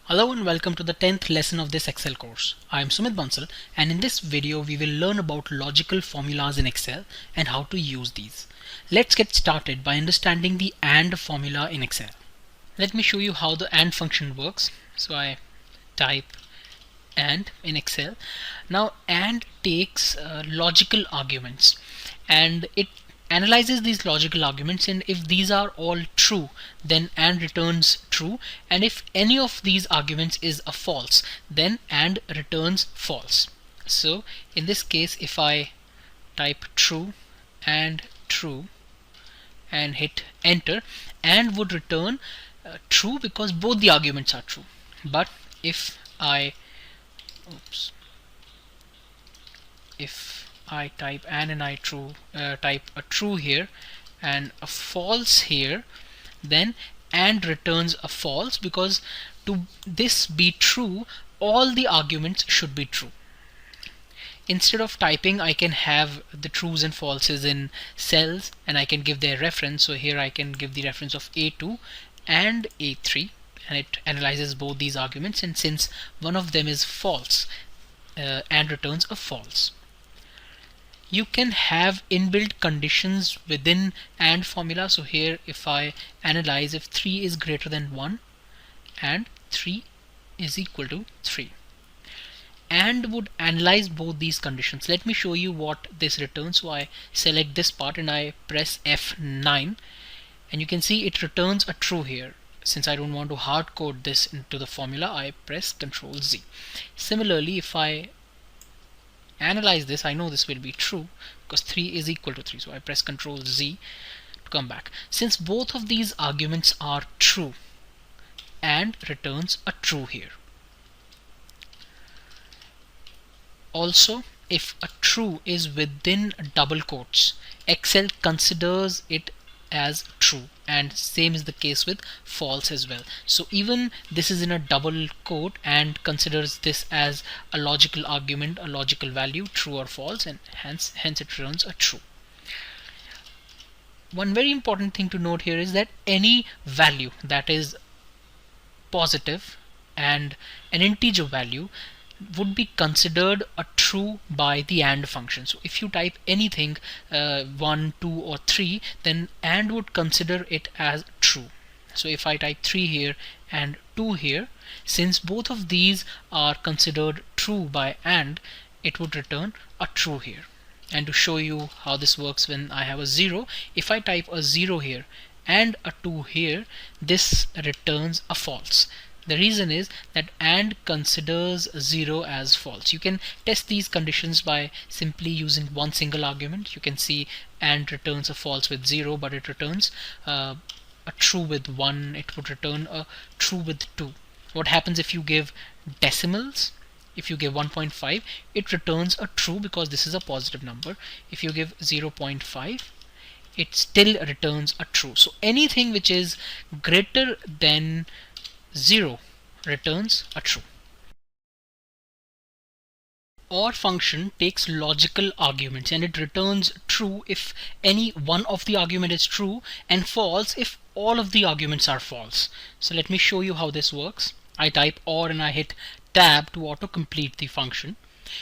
Hello and welcome to the 10th lesson of this Excel course. I am Sumit Bansal, and in this video we will learn about logical formulas in Excel and how to use these. Let's get started by understanding the AND formula in Excel. Let me show you how the AND function works. So I type AND in Excel. Now AND takes logical arguments and it analyzes these logical arguments, and if these are all true then AND returns true, and if any of these arguments is a false then AND returns false. So in this case, if I type true and true and hit enter, AND would return true because both the arguments are true. But if I type and I type a true here and a false here, then AND returns a false, because to this be true all the arguments should be true. Instead of typing, I can have the trues and falses in cells and I can give their reference. So here I can give the reference of A2 and A3, and it analyzes both these arguments, and since one of them is false, AND returns a false. You can have inbuilt conditions within AND formula. So here if I analyze, if 3 is greater than 1 and 3 is equal to 3, AND would analyze both these conditions. Let me show you what this returns. So I select this part and I press F9, and you can see it returns a true here. Since I don't want to hard code this into the formula, I press Ctrl Z. Similarly, if I analyze this, I know this will be true because 3 is equal to 3. So I press Ctrl Z to come back. Since both of these arguments are true, AND returns a true here. Also, if a true is within double quotes, Excel considers it as true, and same is the case with false as well. So even this is in a double quote and considers this as a logical argument, a logical value, true or false, and hence it returns a true. One very important thing to note here is that any value that is positive and an integer value would be considered a true by the AND function. So if you type anything 1, 2 or 3, then AND would consider it as true. So if I type 3 here and 2 here, since both of these are considered true by AND, it would return a true here. And to show you how this works when I have a 0, if I type a 0 here and a 2 here, this returns a false. The reason is that AND considers 0 as false. You can test these conditions by simply using one single argument. You can see AND returns a false with 0, but it returns a true with 1. It would return a true with 2. What happens if you give decimals? If you give 1.5, it returns a true because this is a positive number. If you give 0.5, it still returns a true. So anything which is greater than 0 returns a true. OR function takes logical arguments and it returns true if any one of the argument is true, and false if all of the arguments are false. So let me show you how this works. I type OR and I hit tab to autocomplete the function.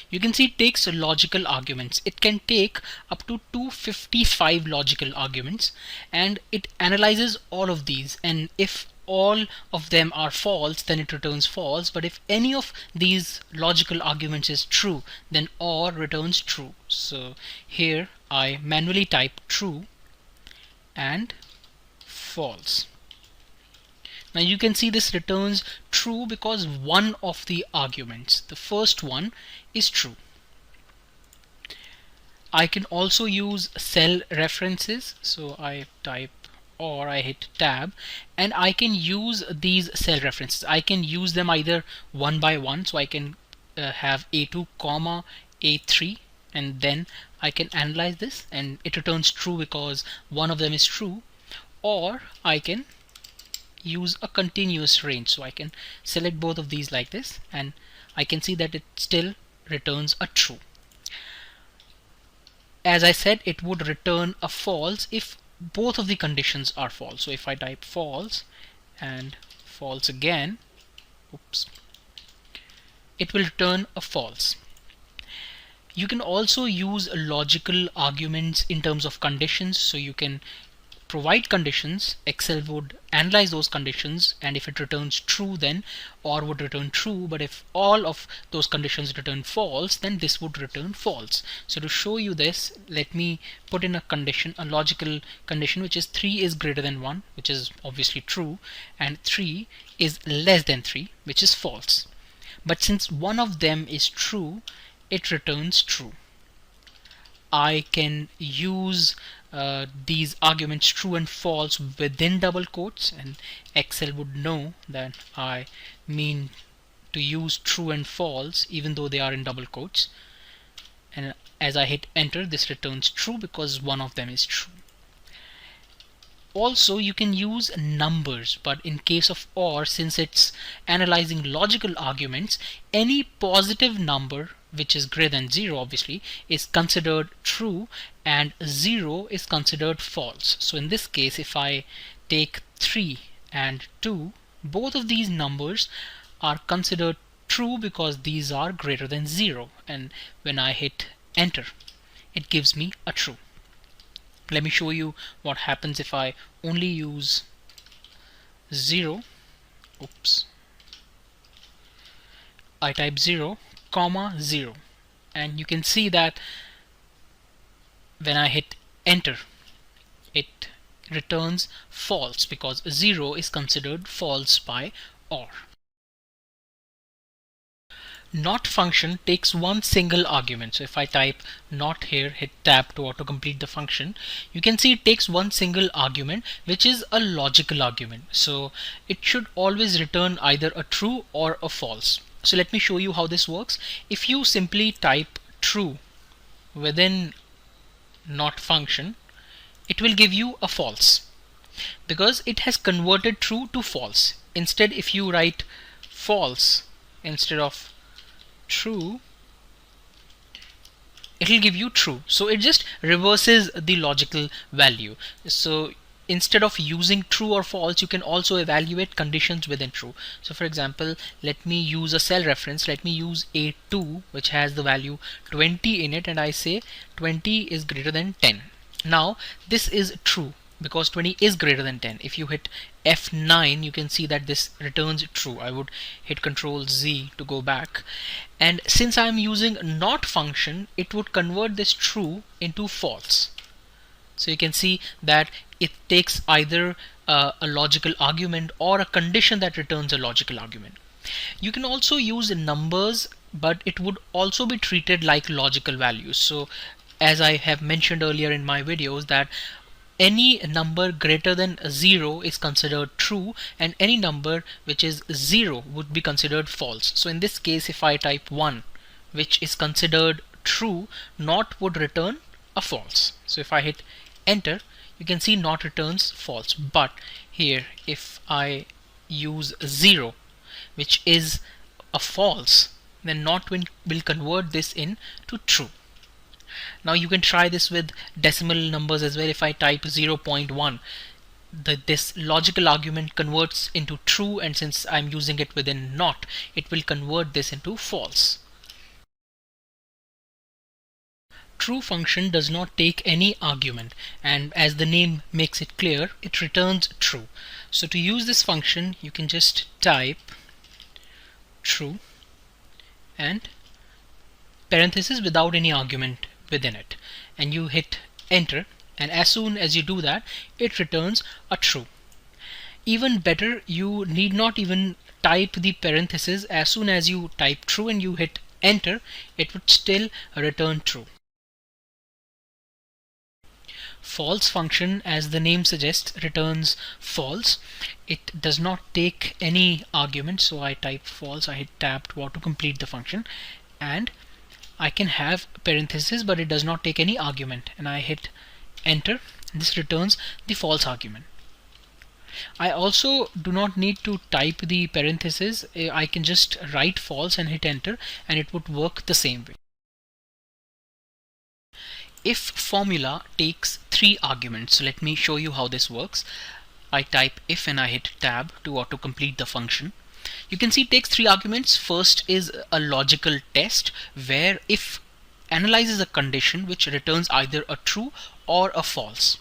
You can see it takes logical arguments. It can take up to 255 logical arguments, and it analyzes all of these, and if all of them are false then it returns false, but if any of these logical arguments is true then OR returns true. So here I manually type true and false. Now you can see this returns true because one of the arguments, the first one, is true. I can also use cell references. So I type or I hit tab and I can use these cell references. I can use them either one by one. So I can have A2 comma A3, and then I can analyze this and it returns true because one of them is true, or I can use a continuous range. So I can select both of these like this and I can see that it still returns a true. As I said, it would return a false if both of the conditions are false. So if I type false and false again, oops, it will return a false. You can also use logical arguments in terms of conditions. So you can provide conditions, Excel would analyze those conditions, and if it returns true, then OR would return true. But if all of those conditions return false, then this would return false. So to show you this, let me put in a condition, a logical condition, which is 3 is greater than 1, which is obviously true, and 3 is less than 3, which is false. But since one of them is true, it returns true. I can use these arguments true and false within double quotes, and Excel would know that I mean to use true and false even though they are in double quotes. And as I hit enter, this returns true because one of them is true. Also, you can use numbers, but in case of OR, since it's analyzing logical arguments, any positive number which is greater than 0 obviously is considered true and 0 is considered false. So in this case, if I take 3 and 2, both of these numbers are considered true because these are greater than 0, and when I hit enter, it gives me a true. Let me show you what happens if I only use 0. Oops. I type 0, comma 0, and you can see that when I hit enter, it returns false because 0 is considered false by OR. Not function takes one single argument. So if I type not here, hit tab to autocomplete the function, you can see it takes one single argument, which is a logical argument. So it should always return either a true or a false. So let me show you how this works. If you simply type true within not function, it will give you a false because it has converted true to false. Instead, if you write false instead of true, it will give you true. So it just reverses the logical value. So instead of using true or false, you can also evaluate conditions within true. So for example, let me use a cell reference. Let me use A2, which has the value 20 in it, and I say 20 is greater than 10. Now this is true because 20 is greater than 10. If you hit F9, you can see that this returns true. I would hit Control Z to go back, and since I'm using not function, it would convert this true into false. So you can see that it takes either a logical argument or a condition that returns a logical argument. You can also use numbers, but it would also be treated like logical values. So as I have mentioned earlier in my videos, that any number greater than 0 is considered true, and any number which is 0 would be considered false. So in this case, if I type 1, which is considered true, not would return a false. So if I hit enter, you can see not returns false. But here, if I use 0, which is a false, then not will convert this into true. Now you can try this with decimal numbers as well. If I type 0.1, this logical argument converts into true, and since I'm using it within not, it will convert this into false. True function does not take any argument, and as the name makes it clear, it returns true. So to use this function, you can just type true and parenthesis without any argument within it, and you hit enter, and as soon as you do that, it returns a true. Even better, you need not even type the parenthesis. As soon as you type true and you hit enter, it would still return true. False function, as the name suggests, returns false. It does not take any argument. So I type false, I hit tab to autocomplete the function, and I can have parentheses, but it does not take any argument, and I hit enter. This returns the false argument. I also do not need to type the parentheses. I can just write false and hit enter, and it would work the same way. If formula takes 3 arguments, so let me show you how this works. I type if and I hit tab to autocomplete the function. You can see it takes three arguments. First is a logical test where if analyzes a condition which returns either a true or a false.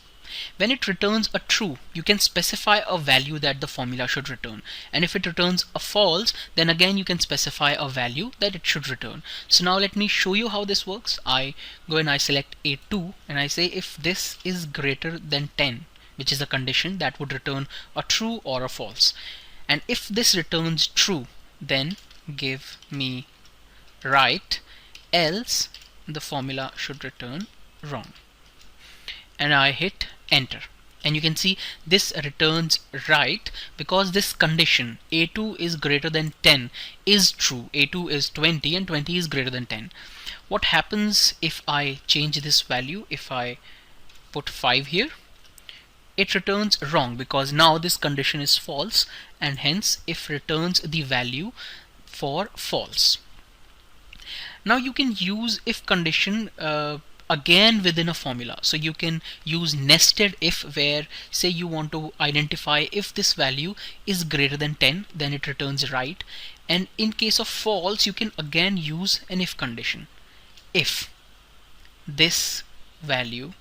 When it returns a true, you can specify a value that the formula should return. And if it returns a false, then again you can specify a value that it should return. So now let me show you how this works. I go and I select A2 and I say if this is greater than 10, which is a condition that would return a true or a false. And if this returns true, then give me right, else the formula should return wrong. And I hit enter, and you can see this returns right because this condition A2 is greater than 10 is true. A2 is 20 and 20 is greater than 10. What happens if I change this value? If I put 5 here, it returns wrong because now this condition is false, and hence it returns the value for false. Now you can use if condition again within a formula. So you can use nested if, where say you want to identify if this value is greater than 10, then it returns right. And in case of false, you can again use an if condition. If this value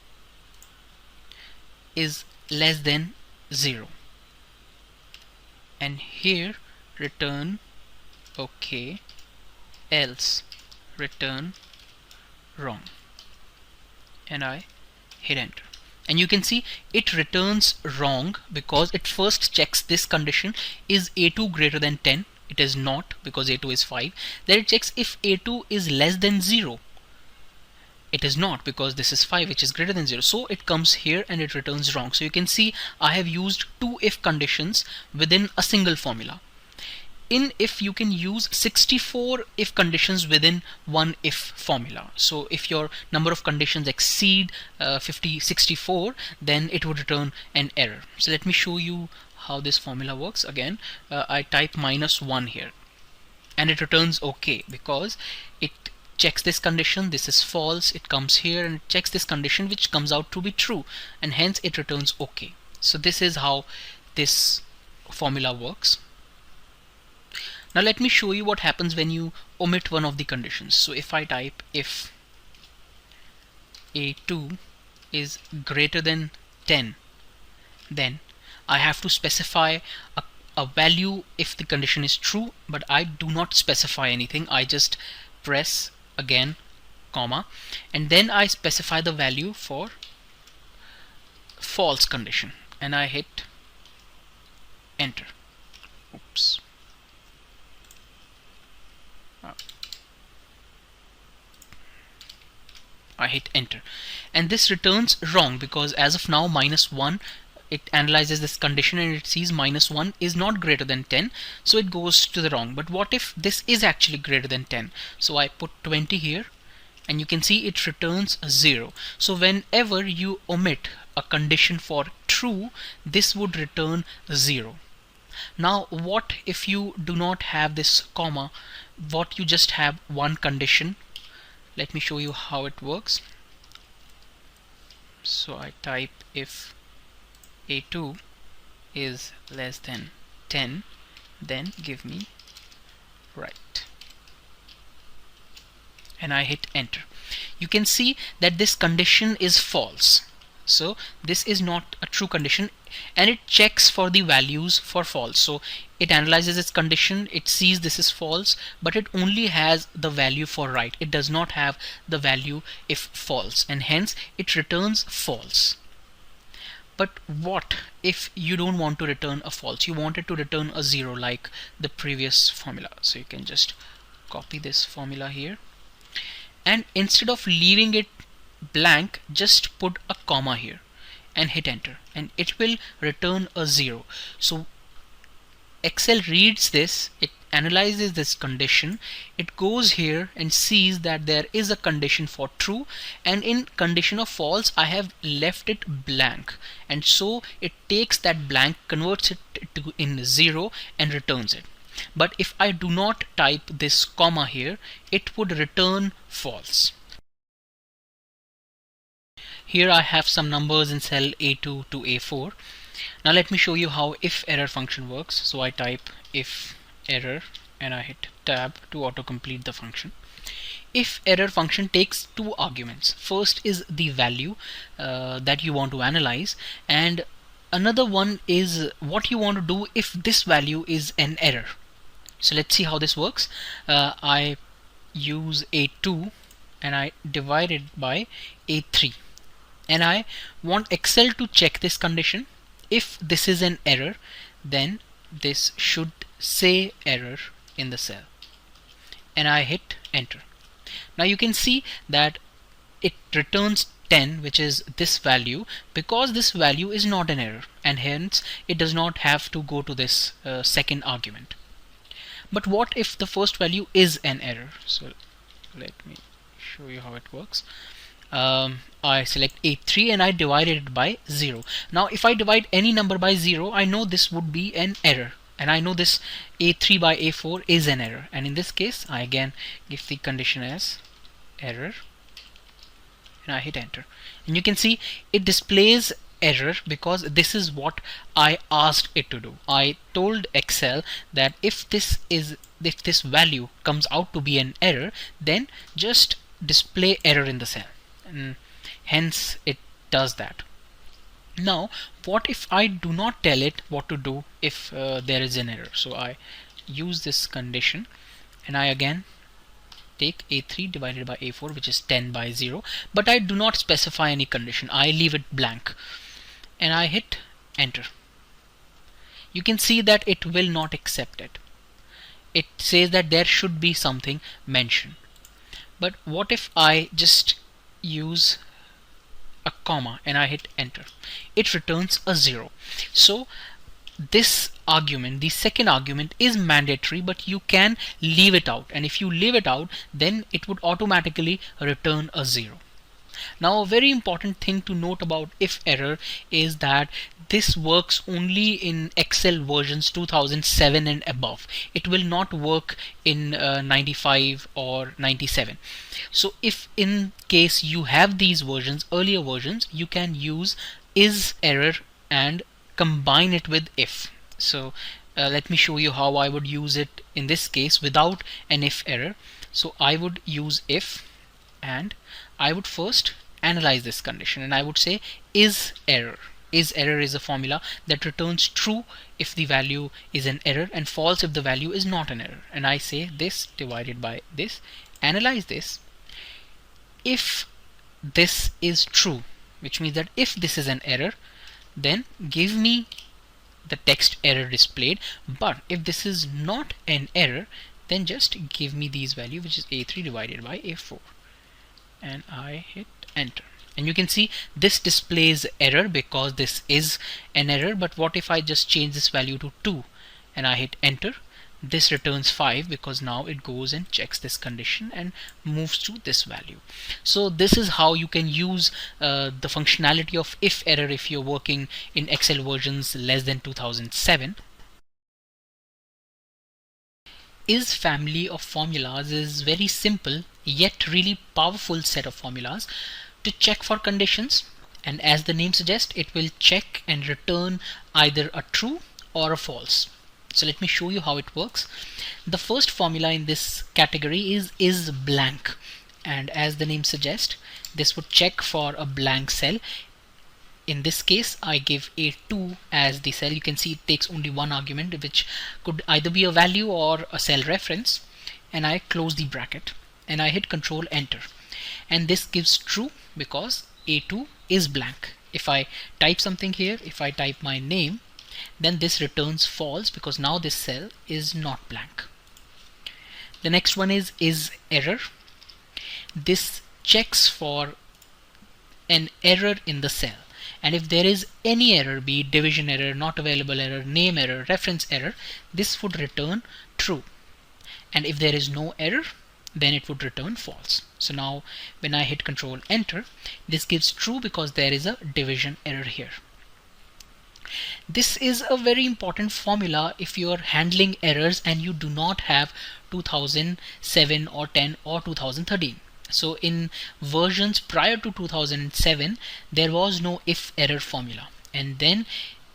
is less than 0, and here return okay, else return wrong, and I hit enter. And you can see it returns wrong because it first checks this condition, is A2 greater than 10? It is not because A2 is 5. Then it checks if A2 is less than 0. It is not because this is 5, which is greater than 0. So it comes here and it returns wrong. So you can see I have used two if conditions within a single formula. In if, you can use 64 if conditions within one if formula. So if your number of conditions exceed 64, then it would return an error. So let me show you how this formula works. Again, I type -1 here, and it returns okay because it checks this condition, this is false, it comes here and it checks this condition which comes out to be true, and hence it returns okay. So this is how this formula works. Now let me show you what happens when you omit one of the conditions. So if I type if A2 is greater than 10, then I have to specify a value if the condition is true, but I do not specify anything. I just press again comma, and then I specify the value for false condition, and I hit enter. Oops. I hit enter, and this returns wrong because as of now -1, it analyzes this condition and it sees -1 is not greater than 10, so it goes to the wrong. But what if this is actually greater than 10? So I put 20 here, and you can see it returns 0. So whenever you omit a condition for true, this would return 0. Now what if you do not have this comma, what you just have one condition? Let me show you how it works. So I type if A2 is less than 10, then give me right, and I hit enter. You can see that this condition is false, so this is not a true condition, and it checks for the values for false. So it analyzes its condition, it sees this is false, but it only has the value for right. It does not have the value if false, and hence it returns false. But what if you don't want to return a false? You want it to return a 0 like the previous formula. So you can just copy this formula here, and instead of leaving it blank, just put a comma here and hit enter, and it will return a 0. So Excel reads this, it analyzes this condition, it goes here and sees that there is a condition for true, and in condition of false I have left it blank, and so it takes that blank, converts it to in 0 and returns it. But if I do not type this comma here, it would return false. Here I have some numbers in cell A2 to A4. Now let me show you how if error function works. So I type if error, and I hit tab to autocomplete the function. If error function takes two arguments. First is the value that you want to analyze, and another one is what you want to do if this value is an error. So let's see how this works. I use A2 and I divide it by A3, and I want Excel to check this condition. If this is an error, then this should say error in the cell, and I hit enter. Now you can see that it returns 10, which is this value, because this value is not an error, and hence it does not have to go to this second argument. But what if the first value is an error? So let me show you how it works. I select A3 and I divide it by 0. Now if I divide any number by 0, I know this would be an error, and I know this A3 by A4 is an error, and in this case I again give the condition as error and I hit enter, and you can see it displays error because this is what I asked it to do. I told Excel that if this value comes out to be an error, then just display error in the cell, and hence it does that. Now what if I do not tell it what to do if there is an error? So I use this condition and I again take A3 divided by A4, which is 10 by 0, but I do not specify any condition. I leave it blank and I hit enter. You can see that it will not accept it. It says that there should be something mentioned. But what if I just use a comma and I hit enter? It returns a 0. So this argument, the second argument, is mandatory, but you can leave it out, and if you leave it out, then it would automatically return a 0. Now a very important thing to note about if error is that this works only in Excel versions 2007 and above. It will not work in 95 or 97. So if in case you have these versions, earlier versions, you can use is error and combine it with if. So let me show you how I would use it in this case without an if error. So I would use if, and I would first analyze this condition, and I would say is error. Is error is a formula that returns true if the value is an error and false if the value is not an error, and I say this divided by this. Analyze this. If this is true, which means that if this is an error, then give me the text error displayed, but if this is not an error, then just give me these value, which is A3 divided by A4, and I hit enter. And you can see this displays error because this is an error. But what if I just change this value to 2 and I hit enter? This returns 5 because now it goes and checks this condition and moves to this value. So this is how you can use the functionality of if error if you're working in Excel versions less than 2007. Is family of formulas is very simple yet really powerful set of formulas to check for conditions, and as the name suggests, it will check and return either a true or a false. So let me show you how it works. The first formula in this category is blank, and as the name suggests, this would check for a blank cell. In this case I give A2 as the cell. You can see it takes only one argument, which could either be a value or a cell reference, and I close the bracket and I hit Control Enter, and this gives true because A2 is blank. If I type something here, if I type my name, then this returns false because now this cell is not blank. The next one is error. This checks for an error in the cell, and if there is any error, be it division error, not available error, name error, reference error, this would return true, and if there is no error, then it would return false. So now when I hit Control Enter, this gives true because there is a division error here. This is a very important formula if you are handling errors and you do not have 2007 or 10 or 2013. So in versions prior to 2007, there was no if error formula, and then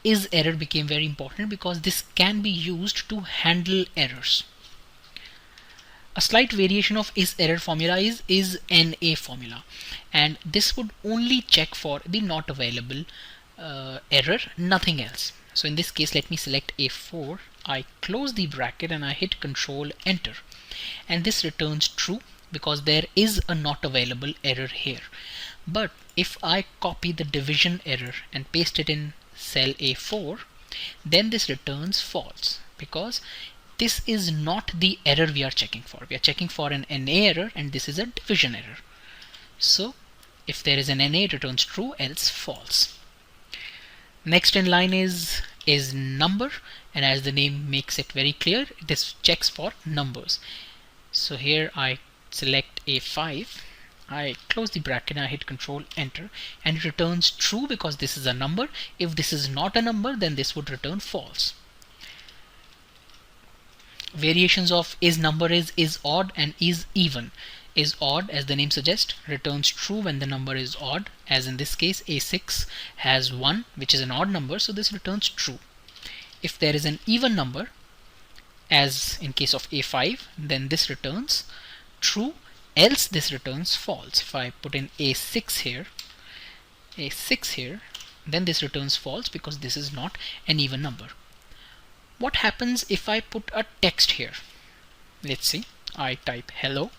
is error became very important because this can be used to handle errors. A slight variation of is error formula is NA formula, and this would only check for the not available error, nothing else. So in this case, let me select A4, I close the bracket and I hit Control Enter, and this returns true because there is a not available error here. But if I copy the division error and paste it in cell A4, then this returns false because this is not the error we are checking for. We are checking for an NA error and this is a division error. So if there is an NA, it returns true, else false. Next in line is number, and as the name makes it very clear, this checks for numbers. So here I select A5, I close the bracket and I hit Control Enter, and it returns true because this is a number. If this is not a number, then this would return false. Variations of is number is odd and is even. Is odd, as the name suggests, returns true when the number is odd, as in this case A6 has 1, which is an odd number, so this returns true. If there is an even number, as in case of A5, then this returns true, else this returns false. If I put in A6 here, then this returns false because this is not an even number. What happens if I put a text here? Let's see, I type hello,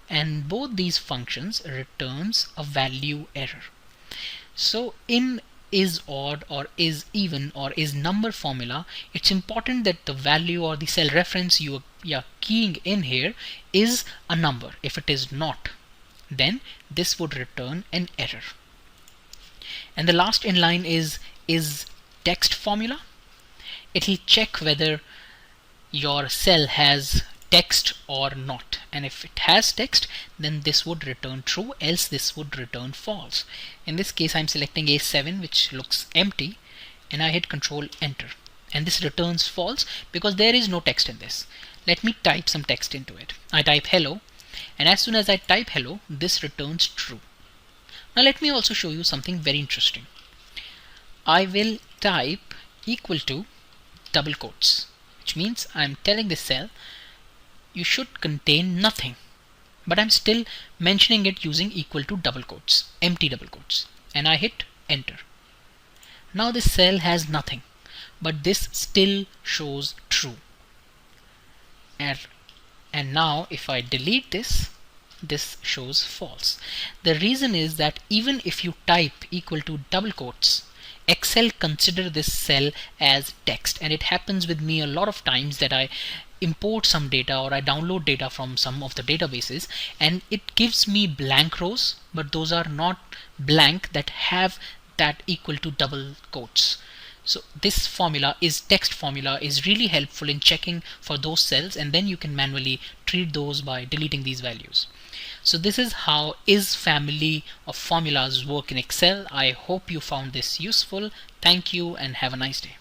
and both these functions returns a value error. So in is odd or is even or is number formula, it's important that the value or the cell reference you are keying in here is a number. If it is not, then this would return an error. And the last in line is text formula. It will check whether your cell has text or not, and if it has text, then this would return true, else this would return false. In this case, I'm selecting A7, which looks empty, and I hit Control Enter, and this returns false because there is no text in this. Let me type some text into it. I type hello, and as soon as I type hello, this returns true. Now let me also show you something very interesting. I will type equal to double quotes, which means I'm telling the cell you should contain nothing, but I'm still mentioning it using equal to double quotes, empty double quotes, and I hit Enter. Now this cell has nothing, but this still shows true. And now if I delete this, this shows false. The reason is that even if you type equal to double quotes, Excel consider this cell as text, and it happens with me a lot of times that I import some data or I download data from some of the databases, and it gives me blank rows, but those are not blank that have that equal to double quotes. So this formula is text formula is really helpful in checking for those cells, and then you can manually treat those by deleting these values. So this is how is family of formulas work in Excel. I hope you found this useful. Thank you and have a nice day.